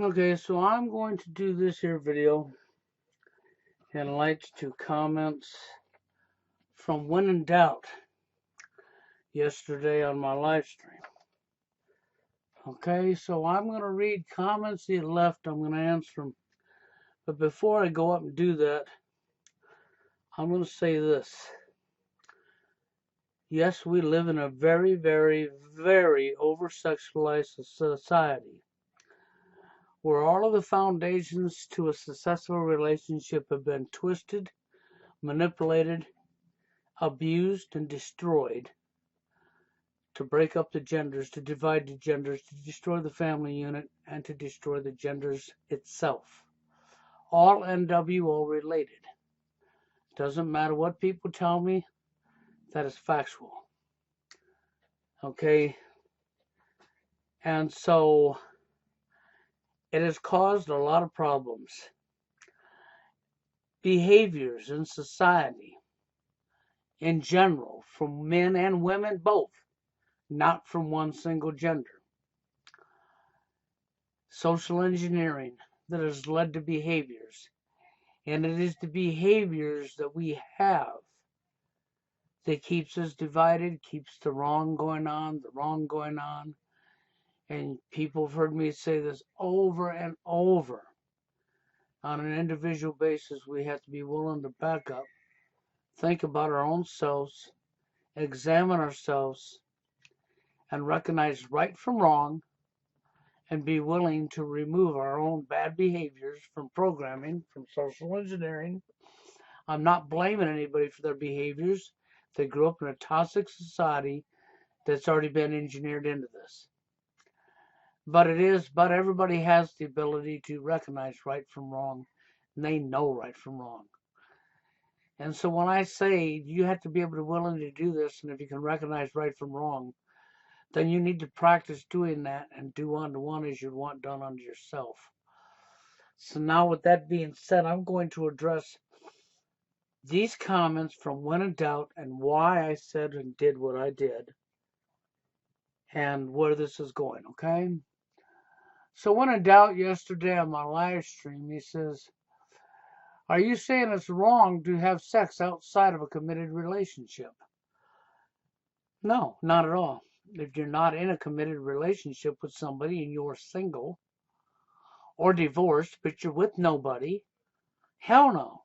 Okay, so I'm going to do this here video in light to comments from When in Doubt yesterday on my live stream. Okay, so I'm going to read comments he left. I'm going to answer them. But before I go up and do that, I'm going to say this. Yes, we live in a very, very, very over-sexualized society where all of the foundations to a successful relationship have been twisted, manipulated, abused, and destroyed to break up the genders, to divide the genders, to destroy the family unit, and to destroy the genders itself. All NWO related. Doesn't matter what people tell me, that is factual. Okay? And so it has caused a lot of problems. Behaviors in society in general, from men and women both, not from one single gender. Social engineering that has led to behaviors. And it is the behaviors that we have that keeps us divided, keeps the wrong going on. And people have heard me say this over and over. On an individual basis, we have to be willing to back up, think about our own selves, examine ourselves, and recognize right from wrong, and be willing to remove our own bad behaviors from programming, from social engineering. I'm not blaming anybody for their behaviors. They grew up in a toxic society that's already been engineered into this. But everybody has the ability to recognize right from wrong, and they know right from wrong. And so when I say you have to be able to willing to do this, and if you can recognize right from wrong, then you need to practice doing that and do unto one as you want done unto yourself. So now with that being said, I'm going to address these comments from When in Doubt and why I said and did what I did and where this is going, okay? So When in Doubt yesterday on my live stream, he says, are you saying it's wrong to have sex outside of a committed relationship? No, not at all. If you're not in a committed relationship with somebody and you're single or divorced, but you're with nobody, hell no.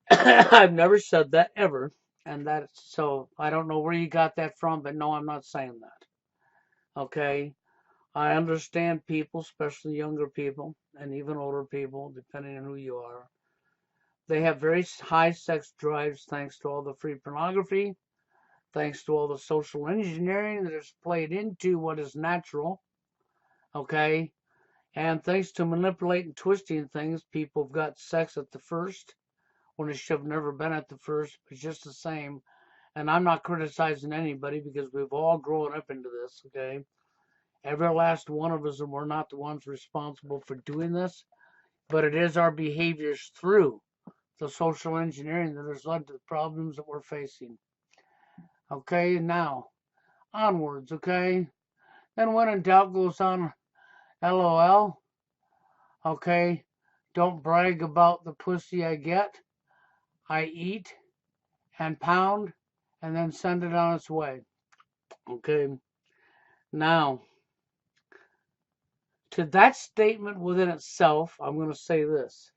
I've never said that ever. And so I don't know where you got that from, but no, I'm not saying that. Okay? I understand people, especially younger people and even older people, depending on who you are. They have very high sex drives thanks to all the free pornography, thanks to all the social engineering that is played into what is natural. Okay? And thanks to manipulating, twisting things, people have got sex at the first when it should have never been at the first, but just the same. And I'm not criticizing anybody because we've all grown up into this, okay? Every last one of us, and we're not the ones responsible for doing this, but it is our behaviors through the social engineering that has led to the problems that we're facing. Okay, now, onwards, okay? Then When in Doubt goes on, LOL, okay? Don't brag about the pussy I get. I eat and pound and then send it on its way. Okay, now, to that statement within itself, I'm going to say this.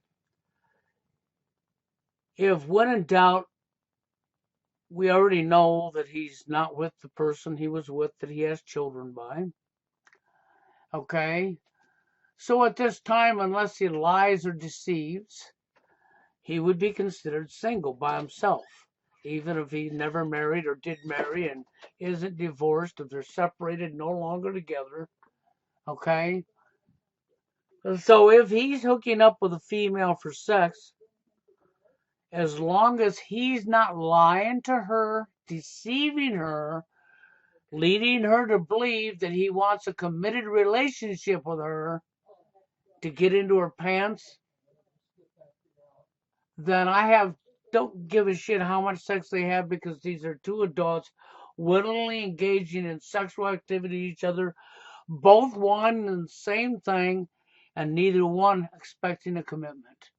If When in Doubt, we already know that he's not with the person he was with that he has children by. Okay? So at this time, unless he lies or deceives, he would be considered single by himself. Even if he never married or did marry and isn't divorced, if they're separated, no longer together. Okay? So if he's hooking up with a female for sex, as long as he's not lying to her, deceiving her, leading her to believe that he wants a committed relationship with her to get into her pants, then don't give a shit how much sex they have, because these are two adults willingly engaging in sexual activity with each other both wanting the same thing and neither one expecting a commitment.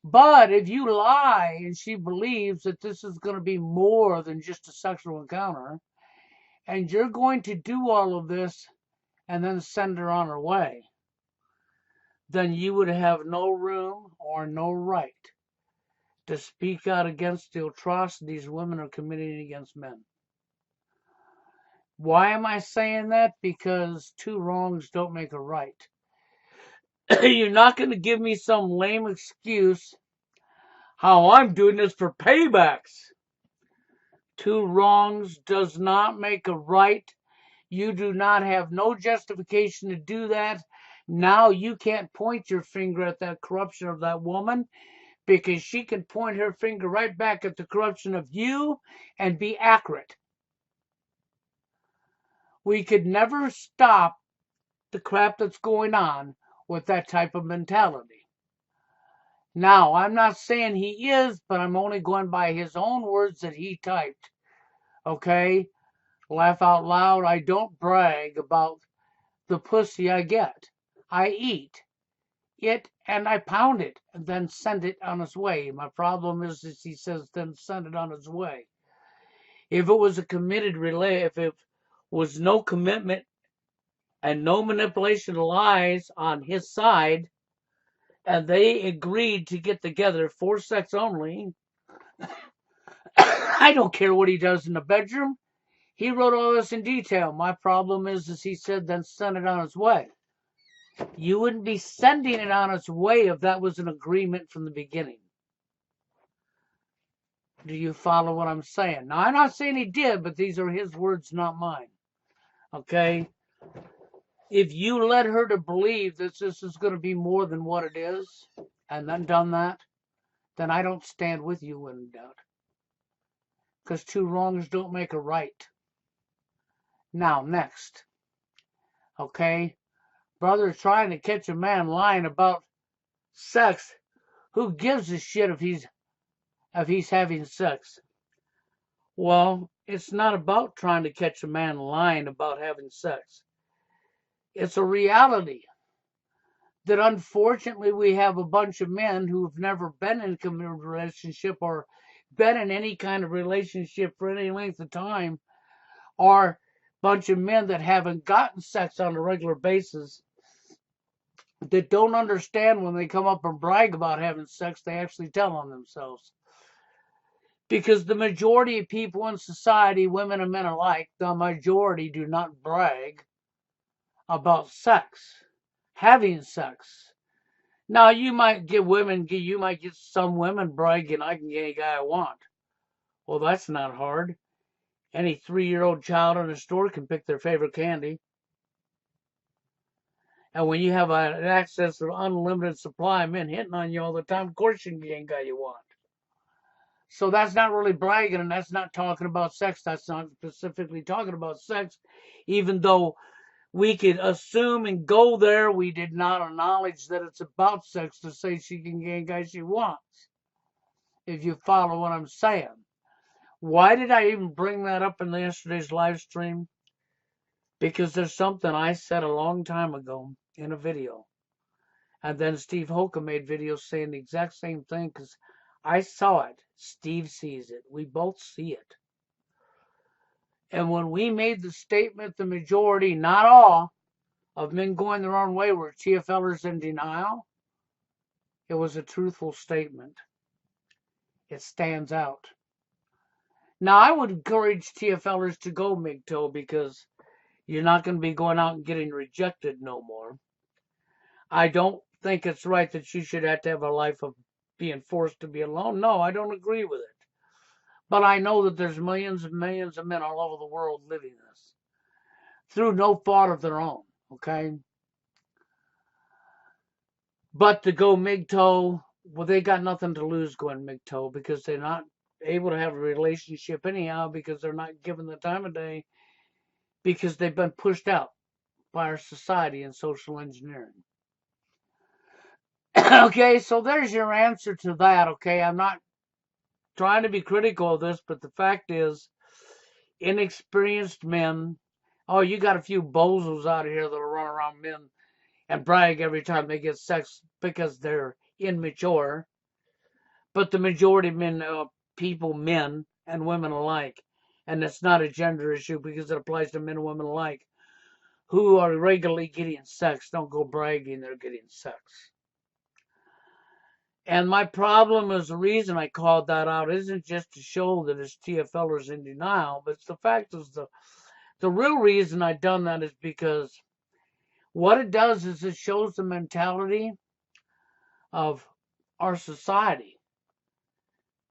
But if you lie and she believes that this is going to be more than just a sexual encounter, and you're going to do all of this and then send her on her way, then you would have no room or no right to speak out against the atrocities women are committing against men. Why am I saying that? Because two wrongs don't make a right. You're not going to give me some lame excuse how I'm doing this for paybacks. Two wrongs does not make a right. You do not have no justification to do that. Now you can't point your finger at that corruption of that woman, because she can point her finger right back at the corruption of you and be accurate. We could never stop the crap that's going on with that type of mentality. Now, I'm not saying he is, but I'm only going by his own words that he typed. Okay? Laugh out loud. I don't brag about the pussy I get. I eat it and I pound it and then send it on its way. My problem is he says then send it on its way. If it was a committed if it was no commitment and no manipulation of lies on his side, and they agreed to get together for sex only, I don't care what he does in the bedroom. He wrote all this in detail. My problem is he said then send it on its way. You wouldn't be sending it on its way if that was an agreement from the beginning. Do you follow what I'm saying? Now, I'm not saying he did, but these are his words, not mine. Okay? If you led her to believe that this is going to be more than what it is, and then done that, then I don't stand with you in doubt. Because two wrongs don't make a right. Now, next. Okay? Brother trying to catch a man lying about sex. Who gives a shit if he's having sex? Well, it's not about trying to catch a man lying about having sex. It's a reality that unfortunately we have a bunch of men who have never been in a committed relationship or been in any kind of relationship for any length of time, or a bunch of men that haven't gotten sex on a regular basis, that don't understand when they come up and brag about having sex, they actually tell on themselves. Because the majority of people in society, women and men alike, the majority do not brag about sex, having sex. Now, you might get some women bragging, I can get any guy I want. Well, that's not hard. Any 3-year-old child in a store can pick their favorite candy. And when you have an access to unlimited supply of men hitting on you all the time, of course you can get any guy you want. So that's not really bragging, and that's not talking about sex. That's not specifically talking about sex, even though we could assume and go there. We did not acknowledge that it's about sex to say she can get any guy she wants. If you follow what I'm saying. Why did I even bring that up in yesterday's live stream? Because there's something I said a long time ago in a video. And then Steve Holcomb made videos saying the exact same thing because I saw it. Steve sees it. We both see it. And when we made the statement, the majority, not all, of men going their own way were TFLers in denial, it was a truthful statement. It stands out. Now, I would encourage TFLers to go MGTOW because you're not going to be going out and getting rejected no more. I don't think it's right that you should have to have a life of being forced to be alone. No, I don't agree with it. But I know that there's millions and millions of men all over the world living this through no fault of their own, okay? But to go MGTOW, well, they got nothing to lose going MGTOW because they're not able to have a relationship anyhow because they're not given the time of day because they've been pushed out by our society and social engineering. Okay, so there's your answer to that, okay? I'm not trying to be critical of this, but the fact is, inexperienced men Oh, you got a few bozos out here that'll run around men and brag every time they get sex because they're immature. But the majority of people, men and women alike, and it's not a gender issue because it applies to men and women alike, who are regularly getting sex, don't go bragging they're getting sex. And my problem is the reason I called that out isn't just to show that it's TFLers in denial, but it's the fact is the real reason I done that is because what it does is it shows the mentality of our society.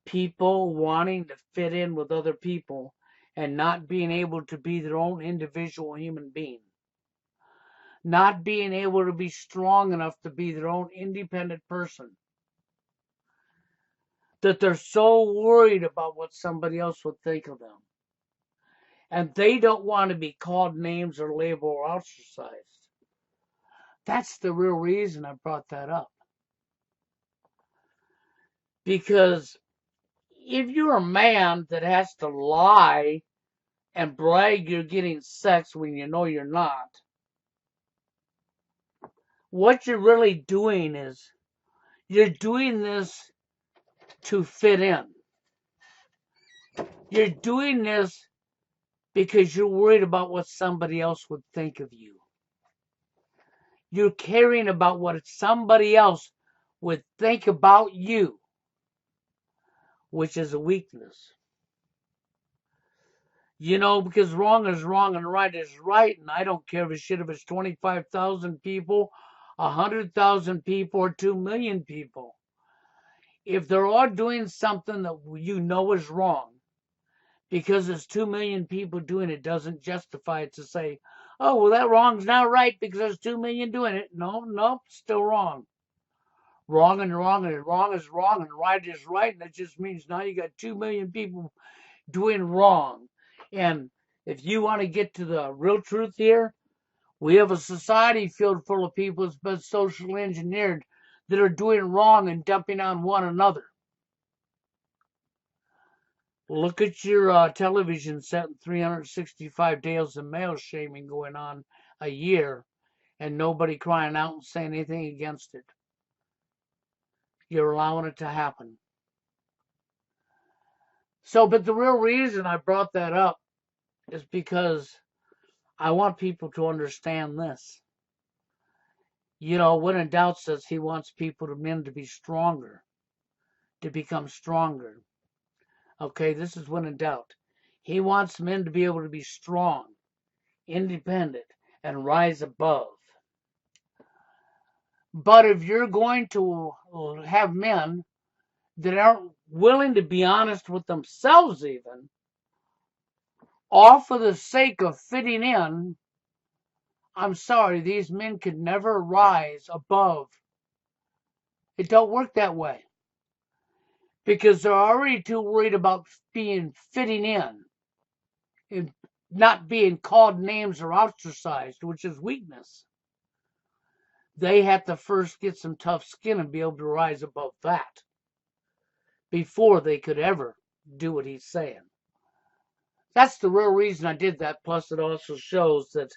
People wanting to fit in with other people and not being able to be their own individual human being. Not being able to be strong enough to be their own independent person. That they're so worried about what somebody else would think of them. And they don't want to be called names or labeled or ostracized. That's the real reason I brought that up. Because if you're a man that has to lie and brag you're getting sex when you know you're not, what you're really doing is you're doing this to fit in. You're doing this because you're worried about what somebody else would think of you. You're caring about what somebody else would think about you, which is a weakness. You know, because wrong is wrong and right is right, and I don't care if it's 25,000 people, 100,000 people, or 2 million people. If they're all doing something that you know is wrong, because there's 2 million people doing it, doesn't justify it to say, oh, well, that wrong's not right because there's 2 million doing it. No, still wrong. Wrong and wrong, and wrong is wrong, and right is right, and that just means now you got 2 million people doing wrong. And if you want to get to the real truth here, we have a society filled full of people that's been socially engineered that are doing wrong and dumping on one another. Look at your television set, 365 days of male shaming going on a year, and nobody crying out and saying anything against it. You're allowing it to happen. So, but the real reason I brought that up is because I want people to understand this. You know, when in doubt says he wants men to be stronger, to become stronger. Okay, this is when in doubt. He wants men to be able to be strong, independent, and rise above. But if you're going to have men that aren't willing to be honest with themselves even, all for the sake of fitting in, I'm sorry, these men could never rise above. It don't work that way. Because they're already too worried about fitting in and not being called names or ostracized, which is weakness. They have to first get some tough skin and be able to rise above that before they could ever do what he's saying. That's the real reason I did that. Plus, it also shows that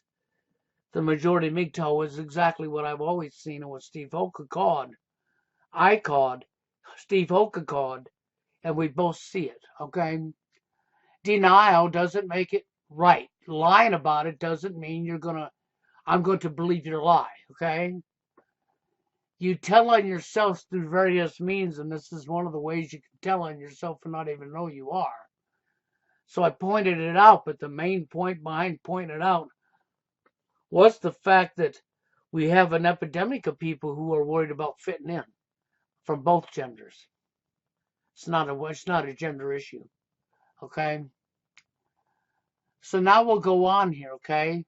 the majority of MGTOW is exactly what I've always seen and what Steve Hoka called. I called, Steve Hoka called, and we both see it, okay? Denial doesn't make it right. Lying about it doesn't mean I'm going to believe your lie, okay? You tell on yourself through various means, and this is one of the ways you can tell on yourself and not even know you are. So I pointed it out, but the main point behind pointing it out was the fact that we have an epidemic of people who are worried about fitting in from both genders. It's not a gender issue, okay? So now we'll go on here, okay?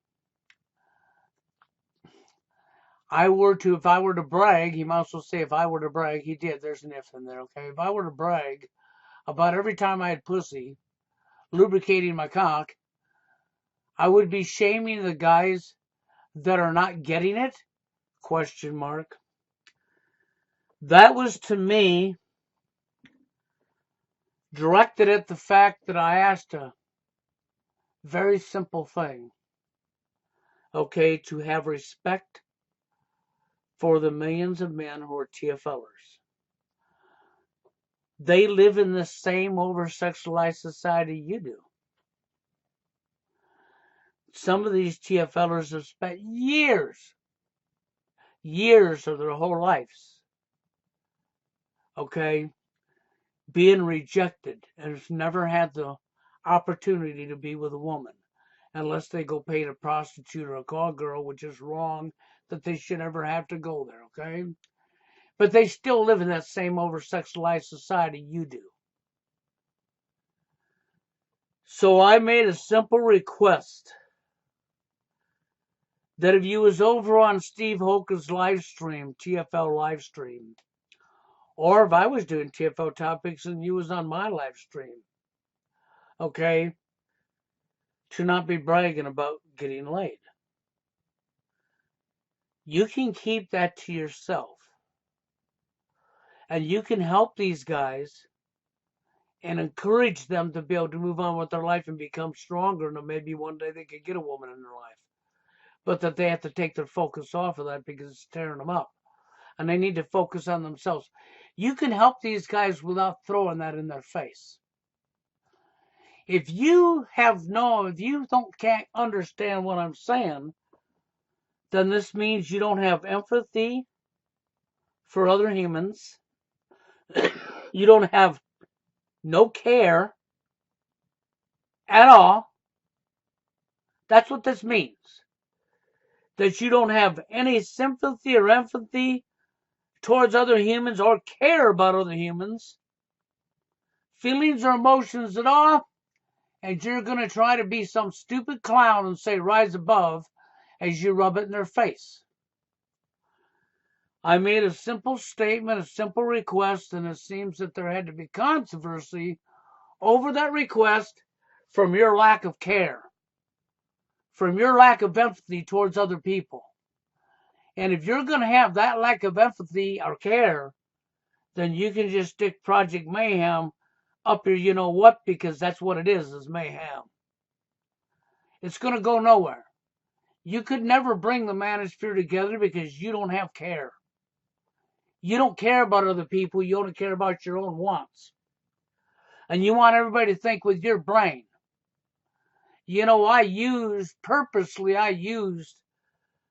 If I were to brag, he might also say if I were to brag, he did, there's an if in there, okay? If I were to brag about every time I had pussy, lubricating my cock, I would be shaming the guys that are not getting it? Question mark. That was to me directed at the fact that I asked a very simple thing. okay, to have respect for the millions of men who are TFLers. They live in the same over-sexualized society you do. Some of these TFLers have spent years of their whole lives, okay, being rejected and have never had the opportunity to be with a woman unless they go pay a prostitute or a call girl, which is wrong that they should ever have to go there, okay? But they still live in that same over-sexualized society you do. So I made a simple request that if you was over on Steve Hoka's live stream, TFL live stream, or if I was doing TFL topics and you was on my live stream, okay, to not be bragging about getting laid. You can keep that to yourself. And you can help these guys and encourage them to be able to move on with their life and become stronger, and maybe one day they could get a woman in their life. But that they have to take their focus off of that because it's tearing them up. And they need to focus on themselves. You can help these guys without throwing that in their face. If you can't understand what I'm saying, then this means you don't have empathy for other humans. You don't have no care at all. That's what this means. That you don't have any sympathy or empathy towards other humans or care about other humans, feelings or emotions at all, and you're going to try to be some stupid clown and say rise above as you rub it in their face. I made a simple statement, a simple request, and it seems that there had to be controversy over that request from your lack of care, from your lack of empathy towards other people. And if you're going to have that lack of empathy or care, then you can just stick Project Mayhem up your you-know-what, because that's what it is mayhem. It's going to go nowhere. You could never bring the manosphere together because you don't have care. You don't care about other people. You only care about your own wants. And you want everybody to think with your brain. I used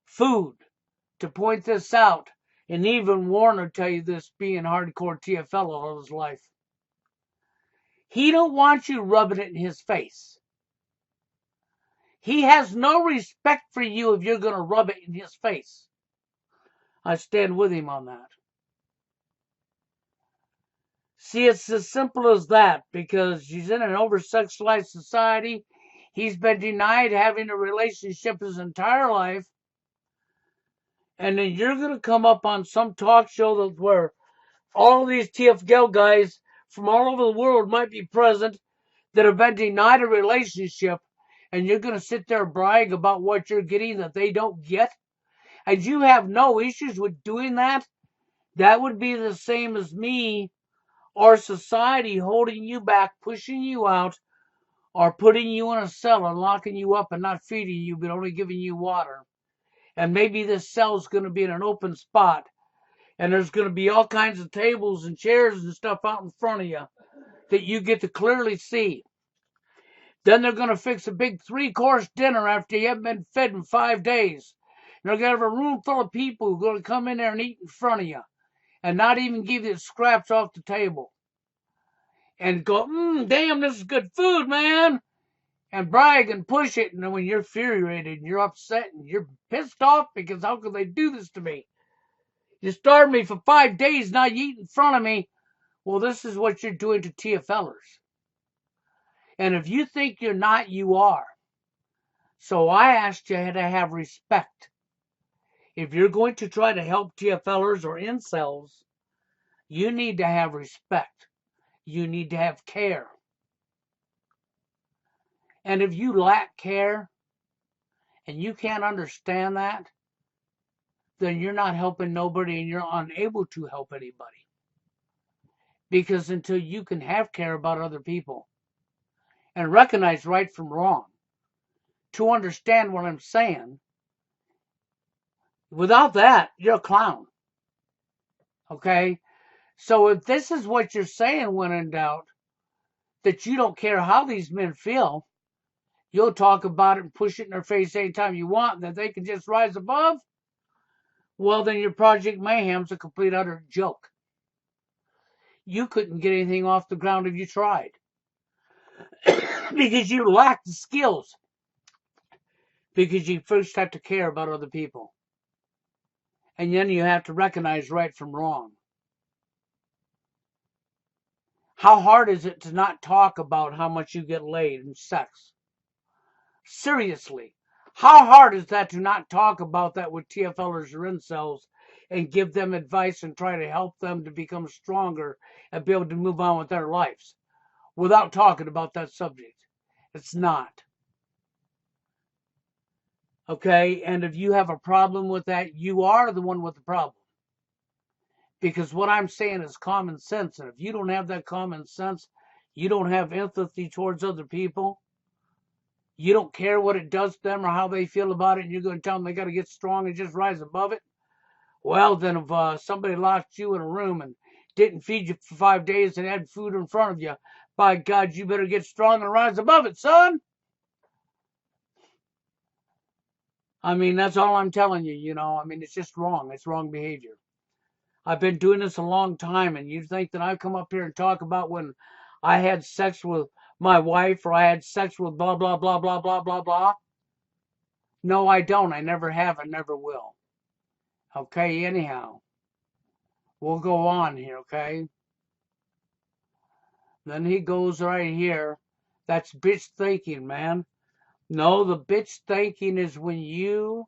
food to point this out. And even Warner tell you this, being hardcore TFL all his life. He don't want you rubbing it in his face. He has no respect for you if you're going to rub it in his face. I stand with him on that. See, it's as simple as that, because he's in an over-sexualized society. He's been denied having a relationship his entire life. And then you're going to come up on some talk show where all of these TFL guys from all over the world might be present that have been denied a relationship, and you're going to sit there and brag about what you're getting that they don't get, and you have no issues with doing that. That would be the same as me or society holding you back, pushing you out, or putting you in a cell and locking you up and not feeding you, but only giving you water. And maybe this cell's going to be in an open spot, and there's going to be all kinds of tables and chairs and stuff out in front of you that you get to clearly see. Then they're going to fix a big 3-course dinner after you haven't been fed in 5 days. And they're going to have a room full of people who are going to come in there and eat in front of you and not even give you the scraps off the table. And go, damn, this is good food, man. And brag and push it. And then when you're infuriated and you're upset and you're pissed off because how could they do this to me? You starved me for 5 days, now you eat in front of me. Well, this is what you're doing to TFLers. And if you think you're not, you are. So I asked you to have respect. If you're going to try to help TFLers or incels, you need to have respect. You need to have care. And if you lack care and you can't understand that, then you're not helping nobody and you're unable to help anybody. Because until you can have care about other people and recognize right from wrong, to understand what I'm saying, Without that, you're a clown. Okay? So if this is what you're saying when in doubt, that you don't care how these men feel, you'll talk about it and push it in their face anytime you want, that they can just rise above, well, then your Project Mayhem's a complete utter joke. You couldn't get anything off the ground if you tried. Because you lack the skills. Because you first have to care about other people. And then you have to recognize right from wrong. How hard is it to not talk about how much you get laid in sex? Seriously. How hard is that to not talk about that with TFLers or incels and give them advice and try to help them to become stronger and be able to move on with their lives without talking about that subject? It's not. Okay? And if you have a problem with that, you are the one with the problem. Because what I'm saying is common sense. And if you don't have that common sense, you don't have empathy towards other people, you don't care what it does to them or how they feel about it, and you're going to tell them they got to get strong and just rise above it. Well, then if somebody locked you in a room and didn't feed you for 5 days and had food in front of you, by God, you better get strong and rise above it, son. I mean, that's all I'm telling you, you know. I mean, it's just wrong. It's wrong behavior. I've been doing this a long time, and you think that I come up here and talk about when I had sex with my wife or I had sex with blah, blah, blah, blah, blah, blah, blah? No, I don't. I never have and never will. Okay, anyhow. We'll go on here, okay? Then he goes right here. That's bitch thinking, man. No, the bitch thinking is when you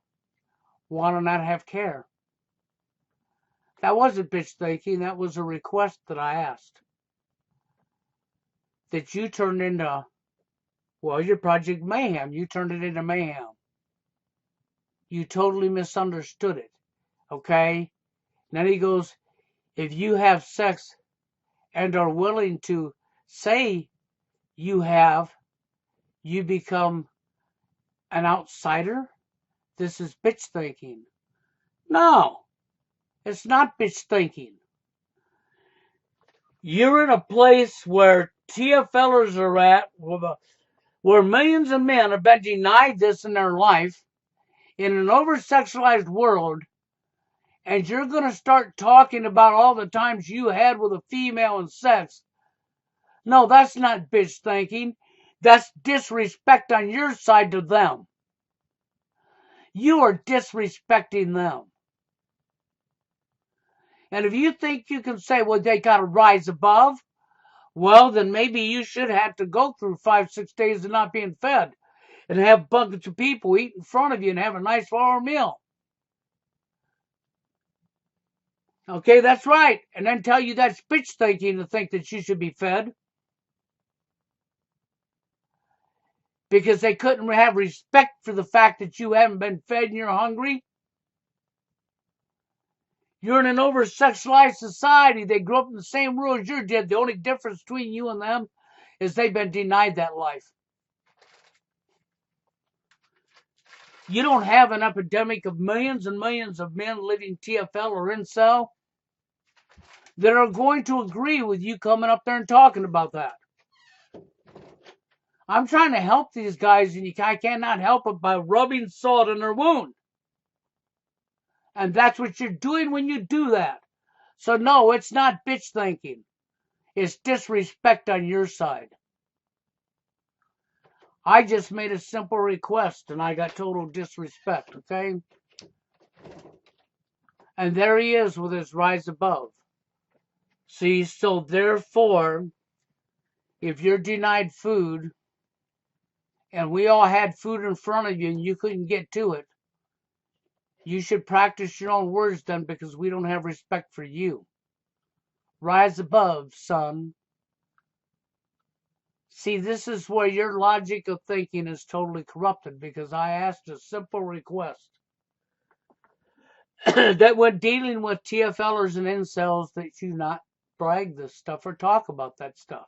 want to not have care. That wasn't bitch thinking. That was a request that I asked. That you turned into, well, your Project Mayhem. You turned it into mayhem. You totally misunderstood it, okay? And then he goes, if you have sex and are willing to say you have, you become an outsider? This is bitch thinking. No, it's not bitch thinking. You're in a place where TFLers are at, where millions of men have been denied this in their life, in an over-sexualized world, and you're going to start talking about all the times you had with a female in sex. No, that's not bitch thinking. That's disrespect on your side to them. You are disrespecting them. And if you think you can say, well, they got to rise above, well, then maybe you should have to go through 5-6 days of not being fed and have buckets of people eat in front of you and have a nice warm meal. Okay, that's right. And then tell you that's bitch thinking to think that you should be fed. Because they couldn't have respect for the fact that you haven't been fed and you're hungry. You're in an over-sexualized society. They grew up in the same world as you did. The only difference between you and them is they've been denied that life. You don't have an epidemic of millions and millions of men living TFL or incel that are going to agree with you coming up there and talking about that. I'm trying to help these guys, and I cannot help it by rubbing salt in their wound. And that's what you're doing when you do that. So no, it's not bitch thinking. It's disrespect on your side. I just made a simple request, and I got total disrespect, okay? And there he is with his rise above. See, so therefore, if you're denied food, and we all had food in front of you and you couldn't get to it, you should practice your own words then, because we don't have respect for you. Rise above, son. See, this is where your logic of thinking is totally corrupted, because I asked a simple request. That when dealing with TFLers and incels, that you not brag this stuff or talk about that stuff.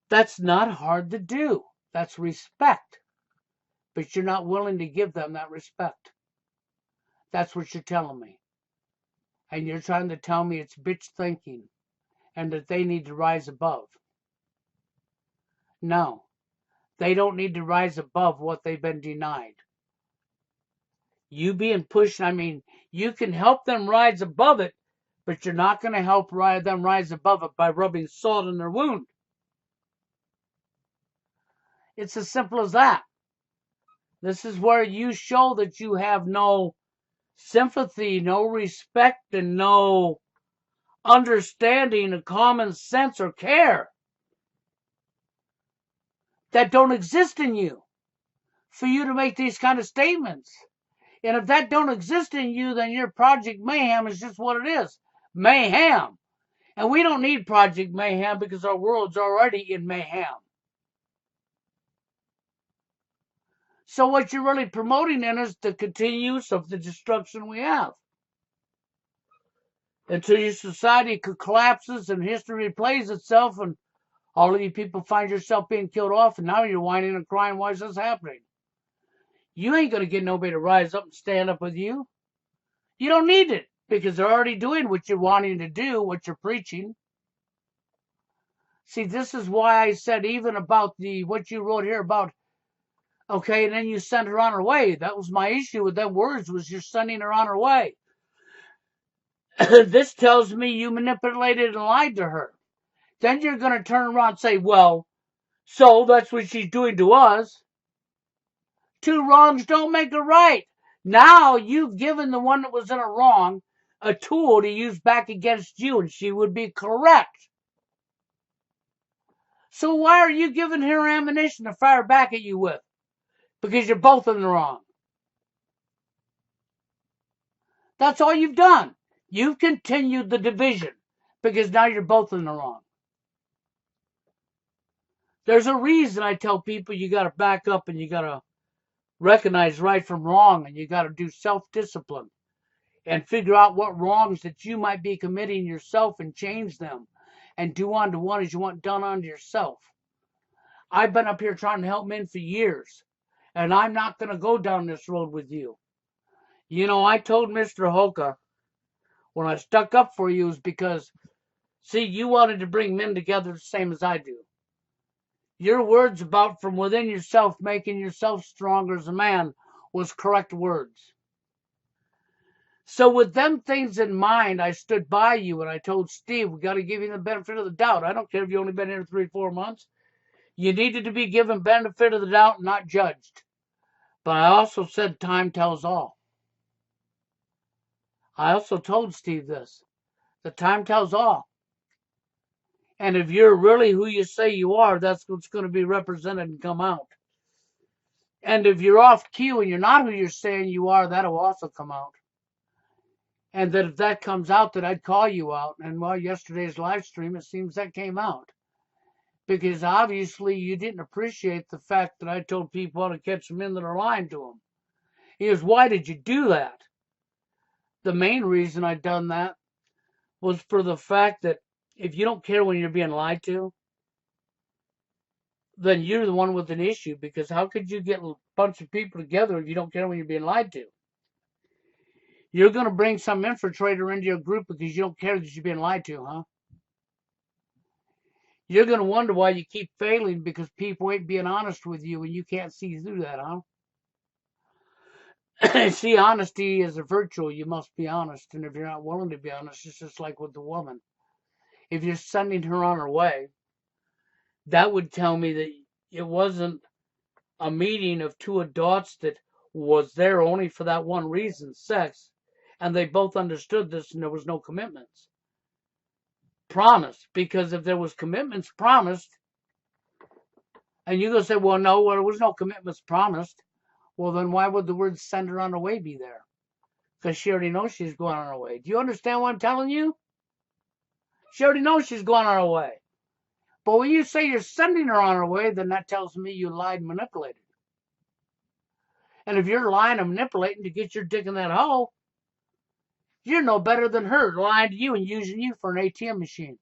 That's not hard to do. That's respect. But you're not willing to give them that respect. That's what you're telling me. And you're trying to tell me it's bitch thinking and that they need to rise above. No, they don't need to rise above what they've been denied. You being pushed, I mean, you can help them rise above it, but you're not going to help them rise above it by rubbing salt in their wound. It's as simple as that. This is where you show that you have no sympathy, no respect, and no understanding of common sense or care that don't exist in you for you to make these kind of statements. And if that don't exist in you, then your Project Mayhem is just what it is. Mayhem. And we don't need Project Mayhem because our world's already in mayhem. So what you're really promoting then is the continuance of the destruction we have. Until your society collapses and history replays itself and all of you people find yourself being killed off and now you're whining and crying, why is this happening? You ain't going to get nobody to rise up and stand up with you. You don't need it because they're already doing what you're wanting to do, what you're preaching. See, this is why I said even about what you wrote here about, okay, and then you send her on her way. That was my issue with them words, was you're sending her on her way. This tells me you manipulated and lied to her. Then you're going to turn around and say, well, so that's what she's doing to us. Two wrongs don't make a right. Now you've given the one that was in a wrong a tool to use back against you, and she would be correct. So why are you giving her ammunition to fire back at you with? Because you're both in the wrong. That's all you've done. You've continued the division because now you're both in the wrong. There's a reason I tell people you got to back up and you got to recognize right from wrong and you got to do self-discipline and figure out what wrongs that you might be committing yourself and change them and do unto one as you want done unto yourself. I've been up here trying to help men for years, and I'm not going to go down this road with you. You know, I told Mr. Hoka when I stuck up for you is because, see, you wanted to bring men together the same as I do. Your words about from within yourself, making yourself stronger as a man, was correct words. So with them things in mind, I stood by you and I told Steve, we got to give you the benefit of the doubt. I don't care if you only been here 3-4 months. You needed to be given benefit of the doubt and not judged. But I also said time tells all. I also told Steve this. The time tells all. And if you're really who you say you are, that's what's going to be represented and come out. And if you're off cue and you're not who you're saying you are, that'll also come out. And that if that comes out, that I'd call you out. And well, yesterday's live stream, it seems that came out. Because obviously you didn't appreciate the fact that I told people how to catch them in that are lying to them. He goes, why did you do that? The main reason I done that was for the fact that if you don't care when you're being lied to, then you're the one with an issue. Because how could you get a bunch of people together if you don't care when you're being lied to? You're going to bring some infiltrator into your group because you don't care that you're being lied to, huh? You're going to wonder why you keep failing because people ain't being honest with you and you can't see through that, huh? See, honesty is a virtue. You must be honest. And if you're not willing to be honest, it's just like with the woman. If you're sending her on her way, that would tell me that it wasn't a meeting of two adults that was there only for that one reason, sex. And they both understood this and there was no commitments promised. Because if there was commitments promised, and you're going to say, well, no, there was no commitments promised. Well, then why would the word send her on her way be there? Because she already knows she's going on her way. Do you understand what I'm telling you? She already knows she's going on her way. But when you say you're sending her on her way, then that tells me you lied and manipulated. And if you're lying and manipulating to get your dick in that hole, you're no better than her lying to you and using you for an ATM machine.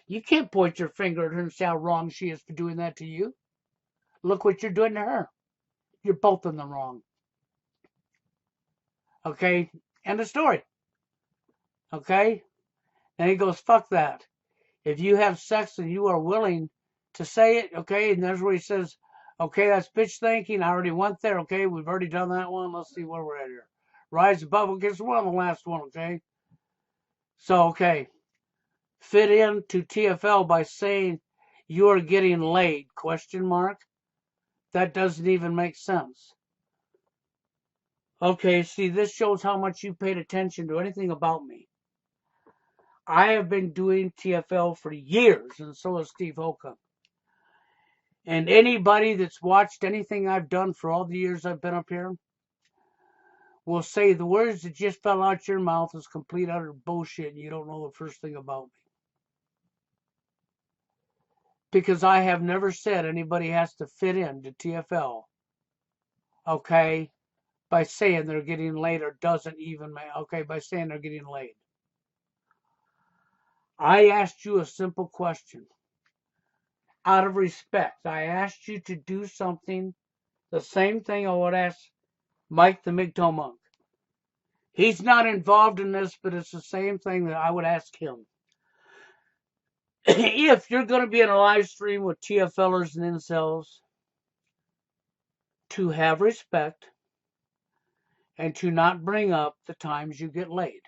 You can't point your finger at her and say how wrong she is for doing that to you. Look what you're doing to her. You're both in the wrong. Okay? End of story. Okay? And he goes, fuck that. If you have sex and you are willing to say it, okay, and that's where he says, okay, that's bitch thinking. I already went there, okay, we've already done that one. Let's see where we're at here. Rise above, okay, so we're on the last one, okay? So, okay, fit into TFL by saying you are getting laid, question mark? That doesn't even make sense. Okay, see, this shows how much you paid attention to anything about me. I have been doing TFL for years, and so has Steve Holcomb. And anybody that's watched anything I've done for all the years I've been up here will say the words that just fell out your mouth is complete utter bullshit and you don't know the first thing about me. Because I have never said anybody has to fit into TFL, okay, by saying they're getting laid or doesn't even, okay, by saying they're getting laid. I asked you a simple question. Out of respect, I asked you to do something, the same thing I would ask Mike the MGTOW monk. He's not involved in this, but it's the same thing that I would ask him. If you're going to be in a live stream with TFLers and incels, to have respect and to not bring up the times you get laid.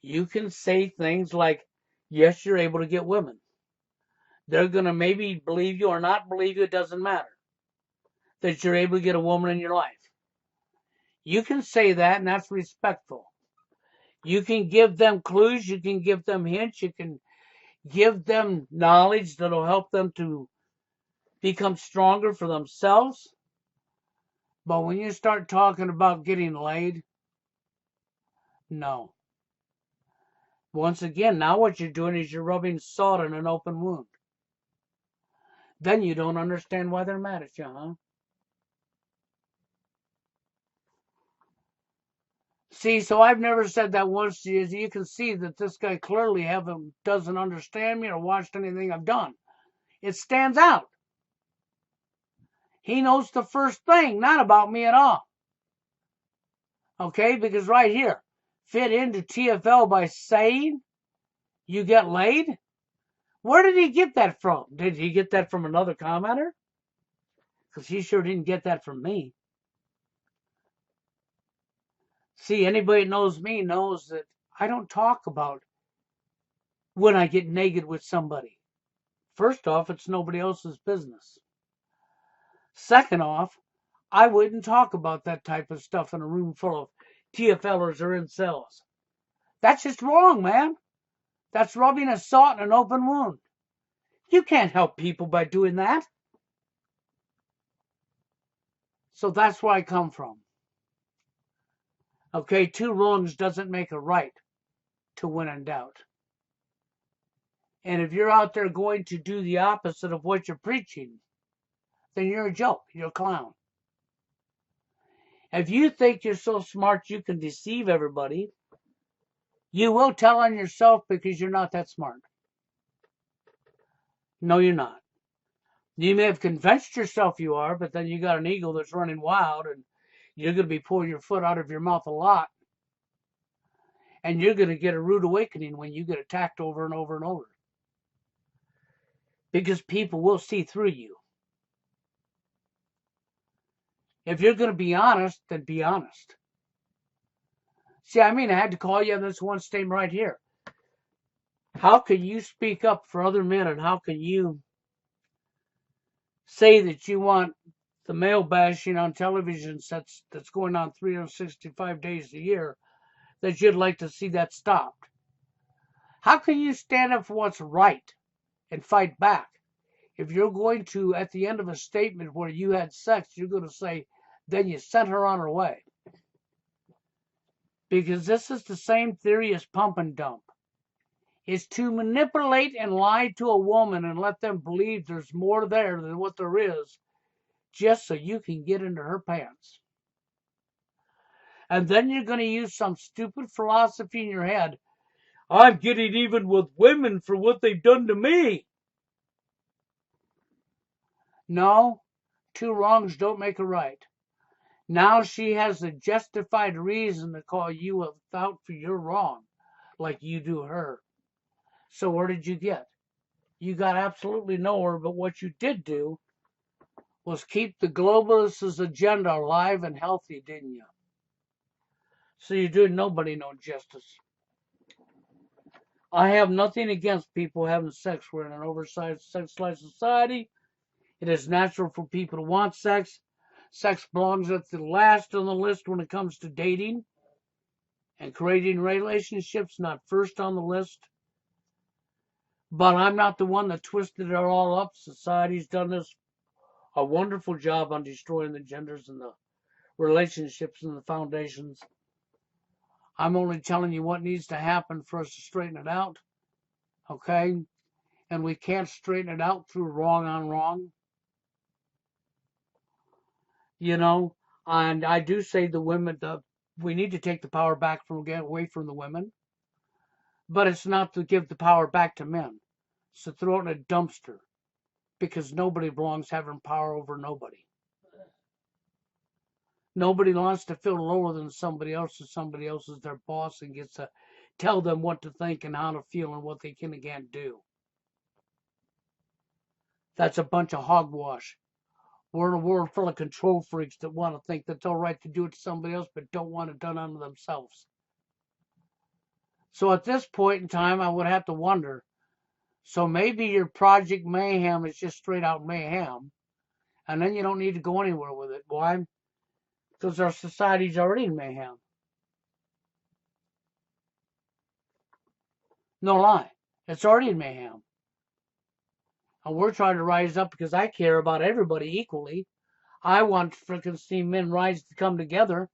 You can say things like, yes, you're able to get women. They're going to maybe believe you or not believe you, it doesn't matter. That you're able to get a woman in your life. You can say that, and that's respectful. You can give them clues, you can give them hints, you can give them knowledge that'll help them to become stronger for themselves. But when you start talking about getting laid, no. Once again, now what you're doing is you're rubbing salt in an open wound. Then you don't understand why they're mad at you, huh? See, so I've never said that once to you. You can see that this guy clearly doesn't understand me or watched anything I've done. It stands out. He knows the first thing, not about me at all. Okay, because right here, fit into TFL by saying you get laid? Where did he get that from? Did he get that from another commenter? Because he sure didn't get that from me. See, anybody that knows me knows that I don't talk about when I get naked with somebody. First off, it's nobody else's business. Second off, I wouldn't talk about that type of stuff in a room full of TFLers or incels. That's just wrong, man. That's rubbing a salt in an open wound. You can't help people by doing that. So that's where I come from. Okay, two wrongs doesn't make a right to when in doubt. And if you're out there going to do the opposite of what you're preaching, then you're a joke. You're a clown. If you think you're so smart you can deceive everybody, you will tell on yourself because you're not that smart. No, you're not. You may have convinced yourself you are, but then you got an ego that's running wild and you're going to be pulling your foot out of your mouth a lot. And you're going to get a rude awakening when you get attacked over and over and over. Because people will see through you. If you're going to be honest, then be honest. See, I had to call you on this one statement right here. How can you speak up for other men, and how can you say that you want the male bashing on television that's going on 365 days a year, that you'd like to see that stopped? How can you stand up for what's right and fight back? If you're going to, at the end of a statement where you had sex, you're going to say, then you sent her on her way. Because this is the same theory as pump and dump. It's to manipulate and lie to a woman and let them believe there's more there than what there is, just so you can get into her pants. And then you're going to use some stupid philosophy in your head. I'm getting even with women for what they've done to me. No, two wrongs don't make a right. Now she has a justified reason to call you out for your wrong, like you do her. So where did you get? You got absolutely nowhere, but what you did do was keep the globalists' agenda alive and healthy, didn't you? So you did nobody no justice. I have nothing against people having sex. We're in an oversized, sexualized society. It is natural for people to want sex. Sex belongs at the last on the list when it comes to dating and creating relationships, not first on the list. But I'm not the one that twisted it all up. Society's done this a wonderful job on destroying the genders and the relationships and the foundations. I'm only telling you what needs to happen for us to straighten it out. Okay? And we can't straighten it out through wrong on wrong. You know? And I do say the women, we need to take the power back away from the women. But it's not to give the power back to men. It's to throw it in a dumpster. Because nobody belongs having power over nobody. Nobody wants to feel lower than somebody else, or somebody else is their boss and gets to tell them what to think and how to feel and what they can and can't do. That's a bunch of hogwash. We're in a world full of control freaks that want to think that's all right to do it to somebody else, but don't want it done unto themselves. So at this point in time, I would have to wonder, so maybe your Project Mayhem is just straight out mayhem, and then you don't need to go anywhere with it. Why? Because our society's already in mayhem. No lie. It's already in mayhem. And we're trying to rise up because I care about everybody equally. I want to freaking see men rise to come together.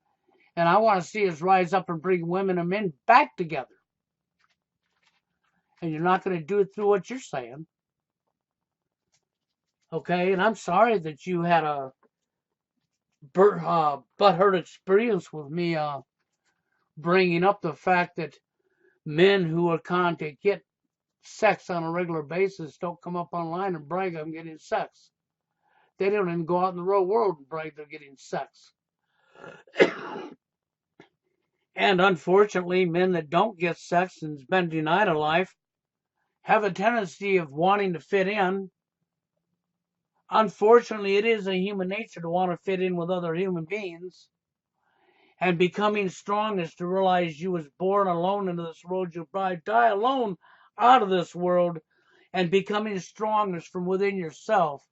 And I want to see us rise up and bring women and men back together. And you're not going to do it through what you're saying. Okay? And I'm sorry that you had a butthurt experience with me bringing up the fact that men who are trying to get sex on a regular basis don't come up online and brag I'm getting sex. They don't even go out in the real world and brag they're getting sex. And unfortunately, men that don't get sex and's been denied a life have a tendency of wanting to fit in. Unfortunately, it is a human nature to want to fit in with other human beings. And becoming strong is to realize you was born alone into this world. You'll probably die alone out of this world. And becoming strong is from within yourself.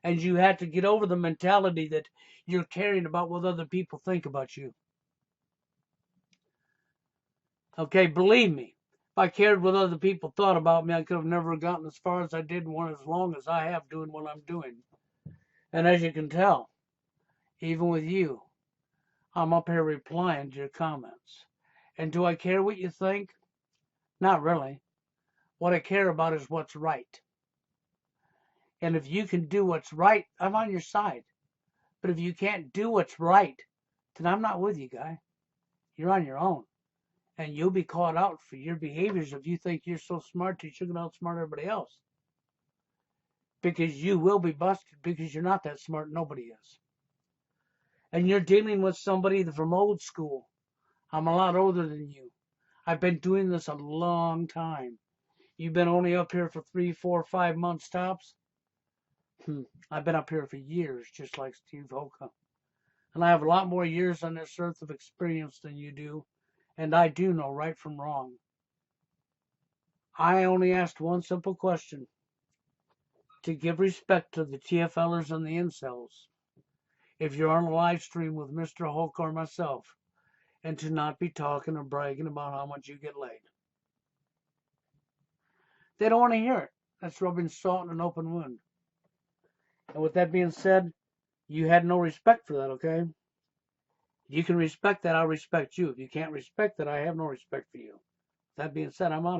And you have to get over the mentality that you're caring about what other people think about you. Okay, believe me, if I cared what other people thought about me, I could have never gotten as far as I did and went as long as I have doing what I'm doing. And as you can tell, even with you, I'm up here replying to your comments. And do I care what you think? Not really. What I care about is what's right. And if you can do what's right, I'm on your side. But if you can't do what's right, then I'm not with you, guy. You're on your own. And you'll be caught out for your behaviors if you think you're so smart that you're going to outsmart everybody else. Because you will be busted because you're not that smart. Nobody is. And you're dealing with somebody from old school. I'm a lot older than you. I've been doing this a long time. You've been only up here for 3, 4, 5 months tops. I've been up here for years, just like Steve Hoka. And I have a lot more years on this earth of experience than you do. And I do know right from wrong. I only asked one simple question. To give respect to the TFLers and the incels. If you're on a live stream with Mr. Hulk or myself. And to not be talking or bragging about how much you get laid. They don't want to hear it. That's rubbing salt in an open wound. And with that being said, you had no respect for that, okay? You can respect that, I'll respect you. If you can't respect that, I have no respect for you. That being said, I'm out of here.